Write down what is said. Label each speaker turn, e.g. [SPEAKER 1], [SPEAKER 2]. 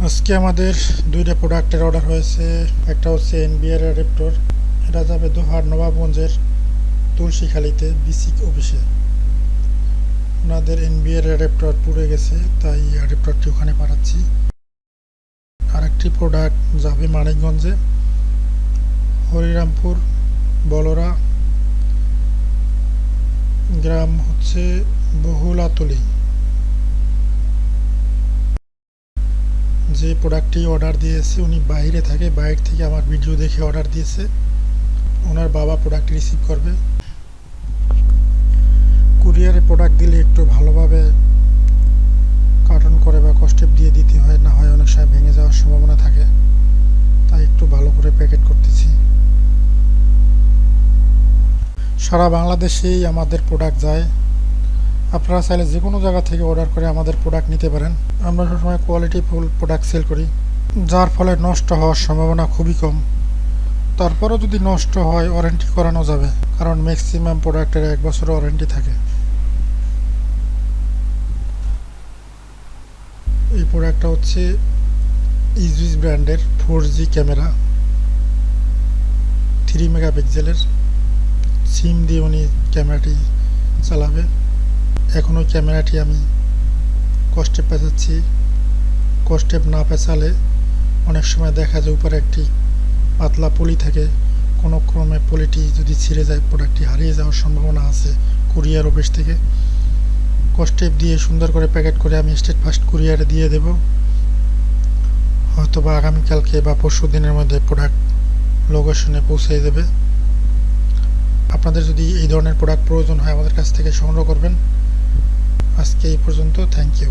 [SPEAKER 1] আজকে আমাদের দুইটা প্রোডাক্টের অর্ডার হয়েছে। একটা হচ্ছে এনবিআর অ্যাডাপ্টর, এটা যাবে দোহার নবাবগঞ্জের তুলসীখালীতে বিসিক অফিসে। ওনাদের এনবিআর অ্যাডাপ্টর পুড়ে গেছে, তাই অ্যাডাপ্টরটি ওখানে পাঠাচ্ছি। আরেকটি প্রোডাক্ট যাবে মানিকগঞ্জে, হরিরামপুর বলরা, গ্রাম হচ্ছে বহুলাতলি। যে প্রোডাক্টটি অর্ডার দিয়েছে উনি বাইরে থাকে, বাইরে থেকে আমার ভিডিও দেখে অর্ডার দিয়েছে। ওনার বাবা প্রোডাক্ট রিসিভ করবে। কুরিয়ারে প্রোডাক্ট দিলে একটু ভালোভাবে কার্টন করে বা কস্টেপ দিয়ে দিতে হয়, না হয় অনেক সময় ভেঙে যাওয়ার সম্ভাবনা থাকে, তাই একটু ভালো করে প্যাকেট করতেছি। সারা বাংলাদেশেই আমাদের প্রোডাক্ট যায়, আপনারা চাইলে যে কোনো জায়গা থেকে অর্ডার করে আমাদের প্রোডাক্ট নিতে পারেন। আমরা সবসময় কোয়ালিটিফুল প্রোডাক্ট সেল করি, যার ফলে নষ্ট হওয়ার সম্ভাবনা খুবই কম। তারপরও যদি নষ্ট হয় ওয়ারেন্টি করানো যাবে, কারণ ম্যাক্সিমাম প্রোডাক্টের 1 বছর ওয়ারেন্টি থাকে। এই প্রোডাক্টটা হচ্ছে ইজুইস ব্র্যান্ডের 4G ক্যামেরা, 3 মেগাপিক্সেলের। সিম দিয়ে উনি ক্যামেরাটি চালাবে। এখন ওই ক্যামেরাটি আমি কস্টেপ পেঁচাচ্ছি। কস্টেপ না পেঁচালে অনেক সময় দেখা যায় উপরে একটি পাতলা পলি থাকে, কোনো ক্রমে পলিটি যদি ছিঁড়ে যায় প্রোডাক্টটি হারিয়ে যাওয়ার সম্ভাবনা আছে কুরিয়ার অফিস থেকে। কস্টেপ দিয়ে সুন্দর করে প্যাকেট করে আমি স্টেট ফার্স্ট কুরিয়ারে দিয়ে দেব। হয়তো বা আগামীকালকে বা পরশু দিনের মধ্যে প্রোডাক্ট লোকেশনে পৌঁছে দেবে। আপনাদের যদি এই ধরনের প্রোডাক্ট প্রয়োজন হয় আমাদের কাছ থেকে সংগ্রহ করবেন। আজকে এই পর্যন্ত, থ্যাংক ইউ।